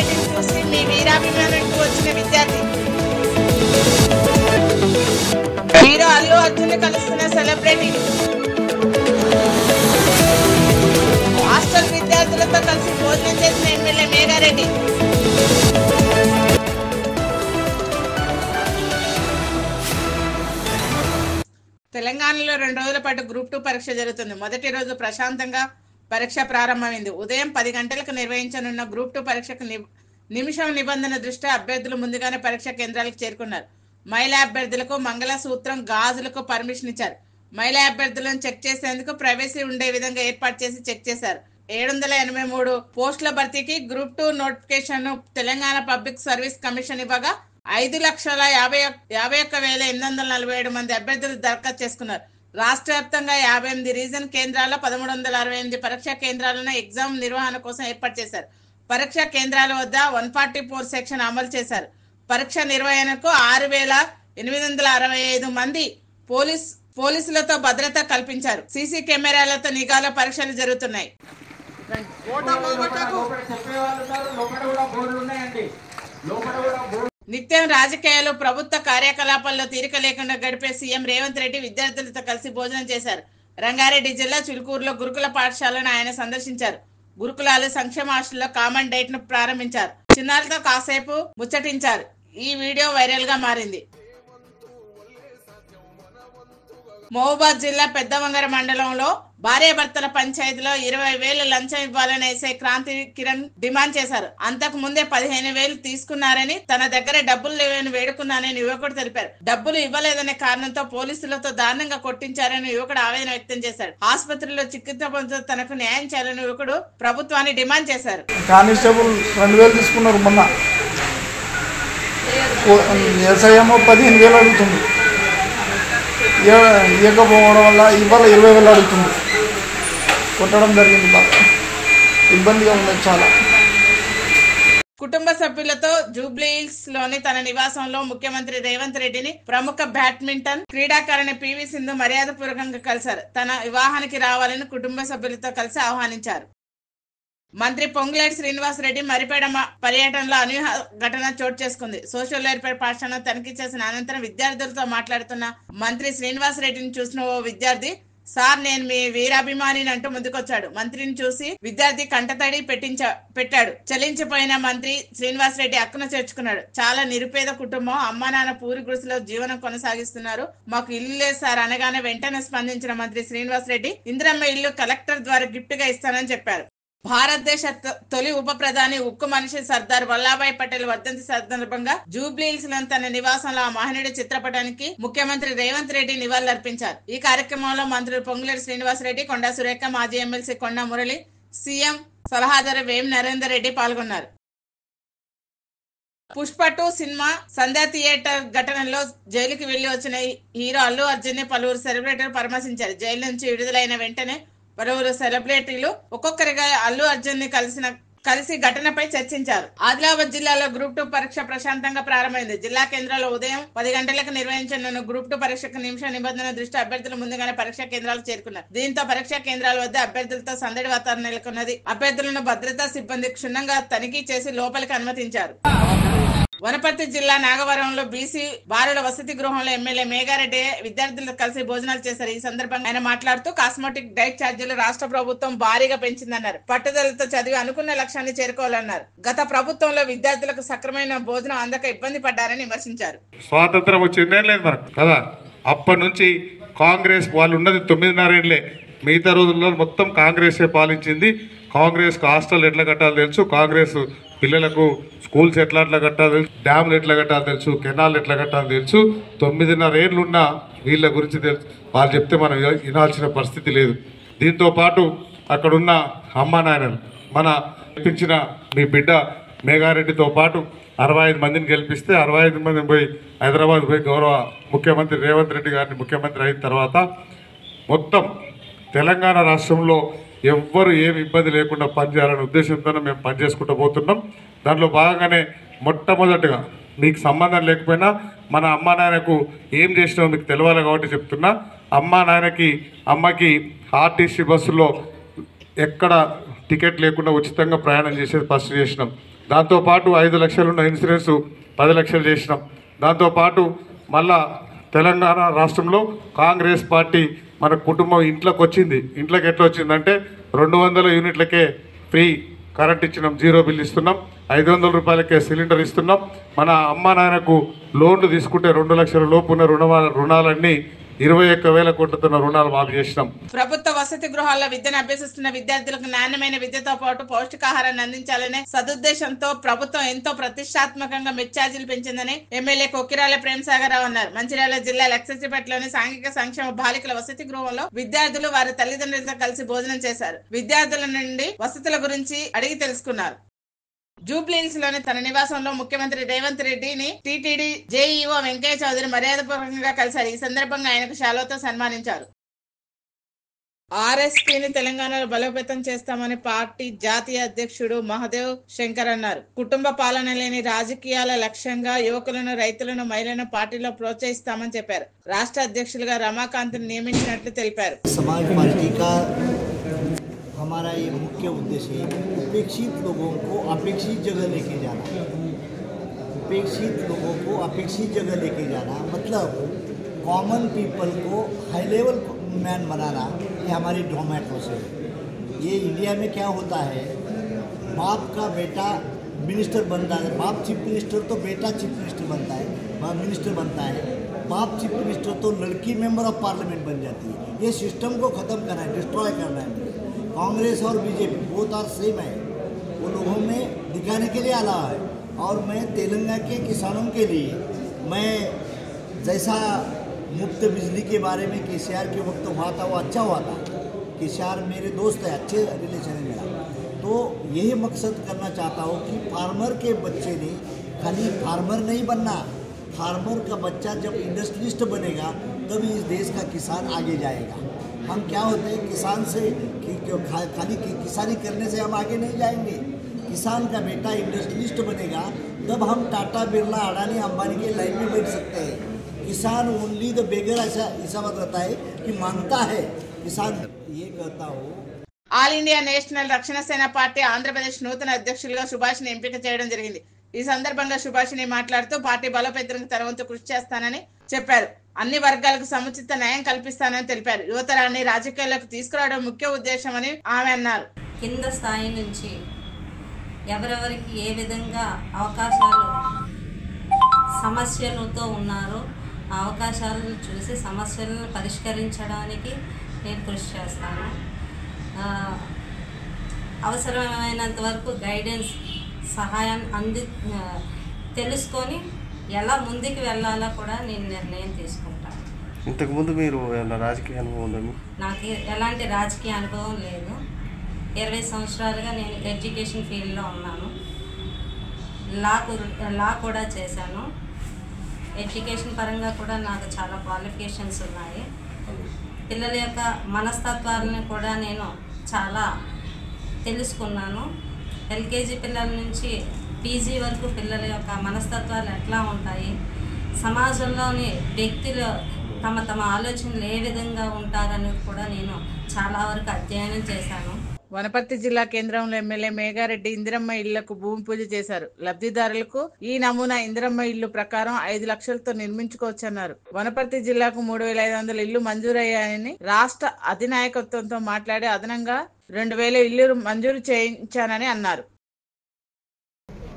సెలబ్రిటీని చూసి మీ వీరాభిమానంకు వచ్చిన విద్యార్థి. హీరో అల్లు అర్జున్ కలుస్తున్న సెలబ్రిటీ. హాస్టల్ విద్యార్థులతో కలిసి భోజనం చేసిన ఎమ్మెల్యే మేఘారెడ్డి. తెలంగాణలో 2 రోజుల పాటు గ్రూప్ 2 పరీక్ష జరుగుతుంది. మొదటి రోజు ప్రశాంతంగా పరీక్ష ప్రారంభమైంది. ఉదయం 10 గంటలకు నిర్వహించనున్న గ్రూప్ 2 పరీక్షకు నిమిషం నిబంధన దృష్ట్యా అభ్యర్థులు ముందుగానే పరీక్ష కేంద్రాలకు చేరుకున్నారు. మహిళా అభ్యర్థులకు మంగళసూత్రం, గాజులకు పర్మిషన్ ఇచ్చారు. మహిళా అభ్యర్థులను చెక్ చేసేందుకు ప్రైవసీ ఉండే విధంగా ఏర్పాటు చేసి చెక్ చేశారు. 783 పోస్టుల భర్తీకి group 2 notification Telangana public service commission ఇవ్వగా 5,51,847 మంది అభ్యర్థులు దరఖాస్తు చేసుకున్నారు. రాష్ట్ర వ్యాప్తంగా 58 రీజన్ కేంద్రాల్లో 1368 పరీక్షా కేంద్రాలను ఎగ్జామ్ నిర్వహణ కోసం ఏర్పాటు చేశారు. పరీక్షా కేంద్రాల వద్ద 144 సెక్షన్ అమలు చేశారు. పరీక్ష నిర్వహణకు 6,865 మంది పోలీసులతో భద్రత కల్పించారు. సీసీ కెమెరాలతో నిఘాలో పరీక్షలు జరుగుతున్నాయి. నిత్యం రాజకీయాలు, ప్రభుత్వ కార్యకలాపాల్లో తీరిక లేకుండా గడిపే సీఎం రేవంత్ రెడ్డి విద్యార్థులతో కలిసి భోజనం చేశారు. రంగారెడ్డి జిల్లా చిలుకూరులో గురుకుల పాఠశాలను ఆయన సందర్శించారు. గురుకులాలు, సంక్షేమ హాస్టల్లో కామన్ డైట్ ను ప్రారంభించారు. చిన్నారులతో కాసేపు ముచ్చటించారు. ఈ వీడియో వైరల్ గా మారింది. మహబూబాద్ జిల్లా పెద్దవంగర మండలంలో భార్యాభర్తల పంచాయతీలో 20,000 లంచం ఇవ్వాలని ఎస్ఐ క్రాంతి కిరణ్ డిమాండ్ చేశారు. అంతకు ముందే 15,000 తీసుకున్నారని, తన దగ్గర డబ్బులు లేవని వేడుకున్నానని యువకుడు తెలిపారు. డబ్బులు ఇవ్వలేదనే కారణంతో పోలీసులతో దారుణంగా కొట్టించారని యువకుడు ఆవేదన వ్యక్తం చేశారు. ఆసుపత్రిలో చికిత్స పొందుతూ తనకు న్యాయం చేయాలని యువకుడు ప్రభుత్వాన్ని డిమాండ్ చేశారు. కానిస్టేబుల్ 2,000 తీసుకున్నారు. మొన్న ఎస్ఐ ఏమో 15,000 అడుగుతుంది. ఇవ్వకపోవడం వల్ల ఇవాళ 20,000 అడుగుతుంది. కొట్టడం జరిగింది. బాగా ఇబ్బందిగా ఉంది చాలా. కుటుంబ సభ్యులతో జూబ్లీహిల్స్ లోని తన నివాసంలో ముఖ్యమంత్రి రేవంత్ రెడ్డిని ప్రముఖ బ్యాడ్మింటన్ క్రీడాకారిణి పివి సింధు మర్యాదపూర్వకంగా కలిశారు. తన వివాహానికి రావాలని కుటుంబ సభ్యులతో కలిసి ఆహ్వానించారు. మంత్రి పొంగులేటి శ్రీనివాస్ రెడ్డి మరిపేడ పర్యటనలో అనూహ్య ఘటన చోటు చేసుకుంది. సోషల్ వెల్ఫేర్ పాఠశాలను తనిఖీ చేసిన అనంతరం విద్యార్థులతో మాట్లాడుతున్న మంత్రి శ్రీనివాస్ రెడ్డిని చూసిన ఓ విద్యార్థి, సార్ నేను మీ వీరాభిమాని అంటూ ముందుకొచ్చాడు. మంత్రిని చూసి విద్యార్థి కంటతడి పెట్టాడు. చలించిపోయిన మంత్రి శ్రీనివాస్ రెడ్డి అక్కున చేర్చుకున్నాడు. చాలా నిరుపేద కుటుంబం, అమ్మా నాన్న పూరి గుడిసెలో జీవనం కొనసాగిస్తున్నారు. మాకు ఇల్లు లేదు సార్ అనగానే వెంటనే స్పందించిన మంత్రి శ్రీనివాస్ రెడ్డి ఇందిరమ్మ ఇల్లు కలెక్టర్ ద్వారా గిఫ్ట్ గా ఇస్తానని చెప్పారు. భారతదేశ తొలి ఉప ప్రధాని, ఉక్కు మనిషి సర్దార్ వల్లభాయ్ పటేల్ వర్ధంతి సందర్భంగా జూబ్లీహిల్స్ లోని తన నివాసంలో ఆ మహనీయుడి చిత్రపటానికి ముఖ్యమంత్రి రేవంత్ రెడ్డి నివాళులర్పించారు. ఈ కార్యక్రమంలో మంత్రులు పొంగులేటి శ్రీనివాస్ రెడ్డి, కొండా సురేఖ, మాజీ ఎమ్మెల్సీ కొండా మురళి, సీఎం సలహాదారు వేం నరేందర్ రెడ్డి పాల్గొన్నారు. పుష్ప 2 సినిమా సంధ్యా థియేటర్ ఘటనలో జైలుకి వెళ్లి వచ్చిన హీరో అల్లు అర్జున్ ని పలువురు సెలబ్రిటీలు పరామర్శించారు. జైలు నుంచి విడుదలైన వెంటనే పలువురు సెలబ్రిటీలు ఒక్కొక్కరిగా అల్లు అర్జున్ ని కలిసి ఘటనపై చర్చించారు. ఆదిలాబాద్ జిల్లాలో గ్రూప్ 2 పరీక్ష ప్రశాంతంగా ప్రారంభమైంది. జిల్లా కేంద్రంలో ఉదయం 10 గంటలకు నిర్వహించనున్న గ్రూప్ 2 పరీక్షకు నిమిష నిబంధన దృష్ట్యా అభ్యర్థులు ముందుగానే పరీక్షా కేంద్రాలు చేరుకున్నారు. దీంతో పరీక్షా కేంద్రాల వద్ద అభ్యర్థులతో సందడి వాతావరణం నెలకొన్నది. అభ్యర్థులను భద్రతా సిబ్బంది క్షుణ్ణంగా తనిఖీ చేసి లోపలికి అనుమతించారు. వనపర్తి జిల్లా నాగవరంలో బీసీ బాలుల వసతి గృహంలో ఎమ్మెల్యే మేఘారెడ్డి విద్యార్థులతో కలిసి భోజనాలు చేశారు. ఈ సందర్భంగా ఆయన మాట్లాడుతూ కాస్మెటిక్ డైట్ ఛార్జీలు రాష్ట్ర ప్రభుత్వం భారీగా పెంచిందన్నారు. పట్టుదలతో చదివి అనుకున్న లక్ష్యాన్ని చేరుకోవాలన్నారు. గత ప్రభుత్వంలో విద్యార్థులకు సక్రమైన భోజనం అందక ఇబ్బంది పడ్డారని విమర్శించారు. స్వాతంత్రం వచ్చిందే లేదు మనకు కదా, అప్పటి నుంచి కాంగ్రెస్ వాళ్ళు ఉన్నది 9.5 ఏళ్లే. మిగతా రోజుల్లో మొత్తం కాంగ్రెసే పాలించింది. కాంగ్రెస్ హాస్టల్ ఎట్లా కట్టాలో తెలుసు, కాంగ్రెస్ పిల్లలకు స్కూల్స్ ఎట్లా కట్టాలో తెలుసు, డ్యామ్లు ఎట్లా కట్టాలో తెలుసు, కెనాల్ ఎట్లా కట్టాలో తెలుసు. 9.5 ఏళ్ళు ఉన్న వీళ్ళ గురించి తెలుసు. వాళ్ళు చెప్తే మనం వినాల్సిన పరిస్థితి లేదు. దీంతోపాటు అక్కడున్న అమ్మా నాయనలు మన గెలిపించిన మీ బిడ్డ మేఘారెడ్డితో పాటు 65 మందిని గెలిపిస్తే 65 మందిని పోయి హైదరాబాద్ పోయి గౌరవ ముఖ్యమంత్రి రేవంత్ రెడ్డి గారిని ముఖ్యమంత్రి అయిన తర్వాత మొత్తం తెలంగాణ రాష్ట్రంలో ఎవ్వరు ఏమి ఇబ్బంది లేకుండా పనిచేయాలనే ఉద్దేశంతో మేము పనిచేసుకుంటూ పోతున్నాం. దాంట్లో భాగంగానే మొట్టమొదటిగా మీకు సంబంధం లేకపోయినా మన అమ్మా నాయనకు ఏం చేసినామో మీకు తెలవాలి కాబట్టి చెప్తున్నా. అమ్మకి ఆర్టీసీ బస్సులో ఎక్కడ టికెట్ లేకుండా ఉచితంగా ప్రయాణం చేసేది ఫస్ట్ చేసినాం. దాంతోపాటు 5 లక్షలున్న ఇన్సూరెన్స్ 10 లక్షలు చేసినాం. దాంతోపాటు మళ్ళా తెలంగాణ రాష్ట్రంలో కాంగ్రెస్ పార్టీ మన కుటుంబం ఇంట్లోకి వచ్చింది. ఇంట్లోకి ఎట్లా వచ్చిందంటే 200 యూనిట్లకే ఫ్రీ కరెంట్ ఇచ్చినాం, 0 బిల్ ఇస్తున్నాం, 500 రూపాయలకే సిలిండర్ ఇస్తున్నాం. మన అమ్మ నాయనకు లోన్లు తీసుకుంటే 2 లక్షల లోపున్న రుణాలన్నీ 21,000 కోట్లతో రుణాలు మాఫీ చేసినాం. ప్రభుత్వ వసతి గృహాల్లో విద్యను అభ్యసిస్తున్న విద్యార్థులకు నాణ్యమైన విద్యతో పాటు పౌష్టికాహారాన్ని అందించాలనే సదుద్దేశంతో ప్రభుత్వం ఎంతో ప్రతిష్టాత్మకంగా మెస్ ఛార్జీలు పెంచిందని ఎమ్మెల్యే కొక్కిరాల ప్రేమసాగరరావు అన్నారు. మంచిర్యాల జిల్లా లక్ష్మీపేటలోని సాంఘిక సంక్షేమ బాలికల వసతి గృహంలో విద్యార్థులు వారి తల్లిదండ్రులతో కలిసి భోజనం చేశారు. విద్యార్థుల నుండి వసతుల గురించి అడిగి తెలుసుకున్నారు. జూబ్లీహిల్స్ లోని తన నివాసంలో ముఖ్యమంత్రి రేవంత్ రెడ్డిని టీటీడీ జేఈఓ వెంకయ్య చౌదరి మర్యాదపూర్వకంగా కలిశారు. ఈ సందర్భంగా ఆయనకు శాలువాతో సన్మానించారు. ఆర్ఎస్పీని తెలంగాణలో బలోపేతం చేస్తామని పార్టీ జాతీయ అధ్యక్షుడు మహదేవ్ శంకర్ అన్నారు. కుటుంబ పాలన లేని రాజకీయాల లక్ష్యంగా యువకులను, రైతులను, మహిళలను పార్టీలో ప్రోత్సహిస్తామని చెప్పారు. రాష్ట్ర అధ్యక్షులుగా రమాకాంత్ నియమించినట్లు తెలిపారు. हमारा ये मुख्य उद्देश्य है उपेक्षित लोगों को अपेक्षित जगह लेके जाना, उपेक्षित लोगों को अपेक्षित जगह लेके जाना, मतलब कॉमन पीपल को हाई लेवल मैन बनाना, ये हमारी ड्रामेटो से। ये इंडिया में क्या होता है, बाप का बेटा मिनिस्टर बनता है, बाप चीफ मिनिस्टर तो बेटा चीफ मिनिस्टर बनता है, मिनिस्टर बनता है, बाप चीफ मिनिस्टर तो लड़की मेंबर ऑफ पार्लियामेंट बन जाती है। ये सिस्टम को ख़त्म करना है, डिस्ट्रॉय करना है। कांग्रेस और बीजेपी बोथ आर सेम है, वो लोगों में दिखाने के लिए आला है। और मैं तेलंगाना के किसानों के लिए मैं जैसा मुफ्त बिजली के बारे में केसीआर के वक्त हुआ था वो अच्छा हुआ था। केसीआर मेरे दोस्त है, अच्छे रिलेशन है मेरा, तो यही मकसद करना चाहता हूँ कि फार्मर के बच्चे ने खाली फार्मर नहीं बनना, फार्मर का बच्चा जब इंडस्ट्रियलिस्ट बनेगा तभी इस देश का किसान आगे जाएगा। हम क्या होते हैं किसान से खाली किसानी करने से हम आगे नहीं जाएंगे। किसान का बेटा इंडस्ट्रियलिस्ट बनेगा तब हम टाटा, बिरला, अडानी, अंबानी के लाइन में बैठ सकते हैं। किसान ओनली द बेगर ऐसा मत रहता है कि मांगता है किसान। ये कहता हूँ ఆల్ ఇండియా నేషనల్ రక్షణ సేన పార్టీ ఆంధ్రప్రదేశ్ నూతన అధ్యక్షులుగా సుభాష్ని ఎంపిక చేయడం జరిగింది. ఈ సందర్భంగా సుభాషిణి మాట్లాడుతూ పార్టీ బలోపేతానికి తన వంతు కృషి చేస్తానని చెప్పారు. అన్ని వర్గాలకు సముచిత న్యాయం కల్పిస్తానని తెలిపారు. యువతరాన్ని రాజకీయాల్లోకి తీసుకురావడం ముఖ్య ఉద్దేశమని ఆమె అన్నారు. కింద స్థాయి నుంచి ఎవరెవరికి ఏ విధంగా అవకాశాలు సమస్యలతో ఉన్నారో ఆ అవకాశాలను చూసి సమస్యలను పరిష్కరించడానికి నేను కృషి చేస్తాను. అవసరమైనంత వరకు గైడెన్స్, సహాయాన్ని తెలుసుకొని ఎలా ముందుకు వెళ్ళాలో కూడా నేను నిర్ణయం తీసుకుంటాను. ఇంతకుముందు మీరు రాజకీయ అనుభవం ఉందా? నాకు ఎలాంటి రాజకీయ అనుభవం లేదు. 20 సంవత్సరాలుగా నేను ఎడ్యుకేషన్ ఫీల్డ్లో ఉన్నాను. లా కూడా చేశాను. ఎడ్యుకేషన్ పరంగా కూడా నాకు చాలా క్వాలిఫికేషన్స్ ఉన్నాయి. పిల్లల యొక్క మనస్తత్వాలను కూడా నేను చాలా తెలుసుకున్నాను. ఎల్కేజీ పిల్లల నుంచి పీజీ వరకు పిల్లల యొక్క మనస్తత్వాలు ఎట్లా ఉంటాయి, సమాజంలోని వ్యక్తులు తమ ఆలోచనలు ఏ విధంగా ఉంటారనేది కూడా నేను చాలా వరకు అధ్యయనం చేశాను. వనపర్తి జిల్లా కేంద్రంలో ఎమ్మెల్యే మేఘారెడ్డి ఇందిరమ్మ ఇళ్లకు భూమి పూజ చేశారు. లబ్ధిదారులకు ఈ నమూనా ఇందిరమ్మ ఇల్లు ప్రకారం 5 లక్షలతో నిర్మించుకోవచ్చన్నారు. వనపర్తి జిల్లాకు 3,500 ఇళ్లు మంజూరయ్యాయని రాష్ట్ర అధినాయకత్వంతో మాట్లాడి అదనంగా 2,000 ఇళ్లు మంజూరు చేయించానని అన్నారు.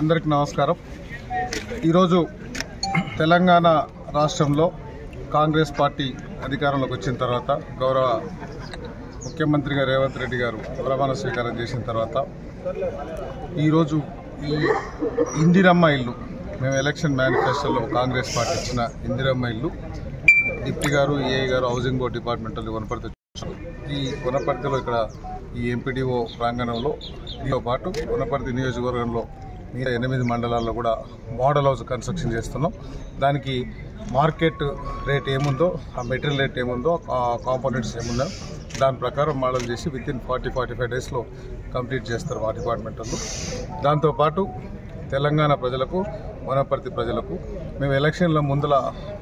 అందరికి నమస్కారం. ఈరోజు తెలంగాణ రాష్ట్రంలో కాంగ్రెస్ పార్టీ అధికారంలోకి వచ్చిన తర్వాత గౌరవ ముఖ్యమంత్రిగా రేవంత్ రెడ్డి గారు ప్రమాణ స్వీకారం చేసిన తర్వాత ఈరోజు ఈ ఇందిరమ్మ ఇల్లు మేము ఎలక్షన్ మేనిఫెస్టోలో కాంగ్రెస్ పార్టీ ఇచ్చిన ఇందిరమ్మ ఇల్లు డిప్యూటీ గారు, ఏఐ గారు, హౌసింగ్ బోర్డ్ డిపార్ట్మెంట్లో వనపర్తి ఈ వనపర్తిలో ఇక్కడ ఈ ఎంపీడీఓ ప్రాంగణంలో దీంతో పాటు వనపర్తి నియోజకవర్గంలో మిగతా 8 మండలాల్లో కూడా మోడల్ హౌస్ కన్స్ట్రక్షన్ చేస్తున్నాం. దానికి మార్కెట్ రేట్ ఏముందో, ఆ మెటీరియల్ రేట్ ఏముందో, ఆ కాంపోనెంట్స్ ఏముందో దాని ప్రకారం మోడల్ చేసి వితిన్ 40-45 డేస్లో కంప్లీట్ చేస్తారు మా డిపార్ట్మెంట్లో. దాంతోపాటు తెలంగాణ ప్రజలకు, వనపర్తి ప్రజలకు మేము ఎలక్షన్ల ముందల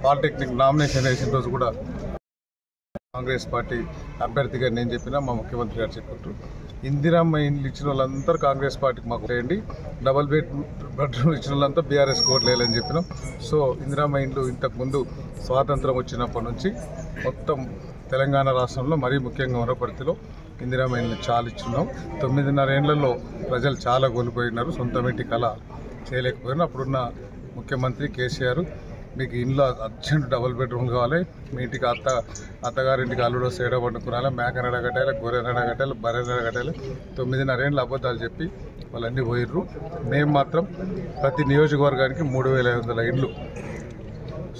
పాలిటెక్నిక్ నామినేషన్ వేసిన రోజు కూడా కాంగ్రెస్ పార్టీ అభ్యర్థిగా నేను చెప్పినా మా ముఖ్యమంత్రి గారు చెప్పారు ఇందిరమ్మ ఇండ్లు ఇచ్చిన వాళ్ళందరూ కాంగ్రెస్ పార్టీకి మాకు వేయండి, డబల్ బెడ్రూమ్ ఇచ్చిన వాళ్ళంతా బీఆర్ఎస్ కోట్లు వేయాలని చెప్పినాం. సో ఇందిరమ్మ ఇండ్లు ఇంతకుముందు స్వాతంత్రం వచ్చినప్పటి నుంచి మొత్తం తెలంగాణ రాష్ట్రంలో మరీ ముఖ్యంగా వనపర్తిలో ఇందిరమ్మ ఇండ్లు చాలా ఇచ్చున్నాం. 9.5 ఏళ్లలో ప్రజలు చాలా కోల్పోయినారు, సొంత ఇంటి కళ చేయలేకపోయినా. అప్పుడున్న ముఖ్యమంత్రి కేసీఆర్ మీకు ఇంట్లో అర్జెంట్ డబుల్ బెడ్రూమ్ కావాలి, మీ ఇంటికి అత్తగారింటికి అల్లుడు సేడ పండుకున్నాలి, మేకనడ కట్టాలి, గొర్రెనడ కట్టాలి, బర్రెనడ కట్టాలి. 9.5 ఏళ్ళ అబద్ధాలు చెప్పి వాళ్ళన్నీ పోయిర్రు. మేము మాత్రం ప్రతి నియోజకవర్గానికి 3,500 ఇండ్లు.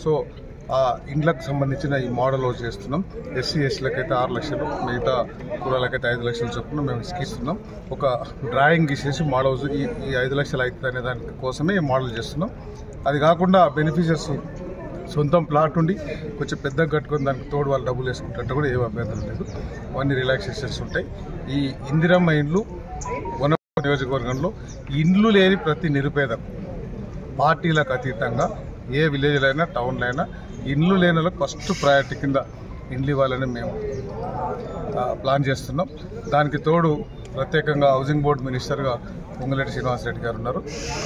సో ఆ ఇండ్లకు సంబంధించిన ఈ మోడల్ చేస్తున్నాం. ఎస్సీ ఎస్టీలకైతే 6 లక్షలు, మిగతా కులాలకైతే 5 లక్షలు చొప్పున మేము ఇస్తున్నాం. ఒక డ్రాయింగ్ గీసేసి మోడల్ ఈ 5 లక్షలు అవుతుంది అనే దాని కోసమే ఈ మోడల్ చేస్తున్నాం. అది కాకుండా బెనిఫిషియర్స్ సొంతం ప్లాట్ ఉండి కొంచెం పెద్దగా కట్టుకొని దానికి తోడు వాళ్ళు డబ్బులు వేసుకుంటే కూడా ఏం అభ్యంతరం లేదు. అవన్నీ రిలాక్సేషన్స్ ఉంటాయి. ఈ ఇందిరమ్మ ఇండ్లు వనపర్తి నియోజకవర్గంలో ఇండ్లు లేని ప్రతి నిరుపేదకు పార్టీలకు అతీతంగా ఏ విలేజ్లో అయినా టౌన్లో అయినా ఇండ్లు లేని వాళ్ళకి ఫస్ట్ ప్రయారిటీ కింద ఇండ్లు ఇవ్వాలని మేము ప్లాన్ చేస్తున్నాం. దానికి తోడు ప్రత్యేకంగా హౌసింగ్ బోర్డు మినిస్టర్గా పొంగులేటి శ్రీనివాసరెడ్డి గారు ఉన్నారు.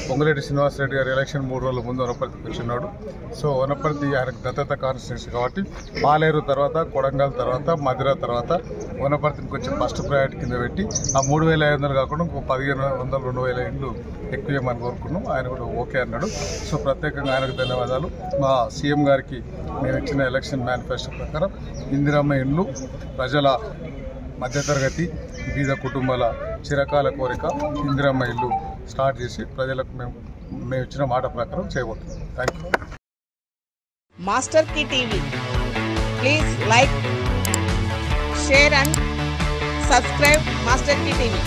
పొంగులేటి శ్రీనివాసరెడ్డి గారు ఎలక్షన్ 3 రోజుల ముందు వనపర్తికి వచ్చినాడు. సో వనపర్తి ఆయనకు దత్తత కాన్స్టిట్యున్సీ కాబట్టి పాలేరు తర్వాత, కొడంగల్ తర్వాత, మధిర తర్వాత వనపర్తిని కొంచెం ఫస్ట్ ప్రయారిటీ కింద పెట్టి ఆ 3,500 కాకుండా 1,500, 2,000 ఇండ్లు ఎక్కువ ఇవ్వమని కోరుకున్నాం. ఆయన కూడా ఓకే అన్నాడు. సో ప్రత్యేకంగా ఆయనకు ధన్యవాదాలు. మా సీఎం గారికి మేము ఇచ్చిన ఎలక్షన్ మేనిఫెస్టో ప్రకారం ఇందిరమ్మ ఇండ్లు ప్రజల మధ్యతరగతి బీద కుటుంబాల చిరకాల కోరిక ఇందిరమ్మ ఇల్లు స్టార్ట్ చేసి ప్రజలకు మేము ఇచ్చిన మాట ప్రకారం చేయబోతున్నాం. Thank you. Master key TV, please like, share and subscribe master key TV.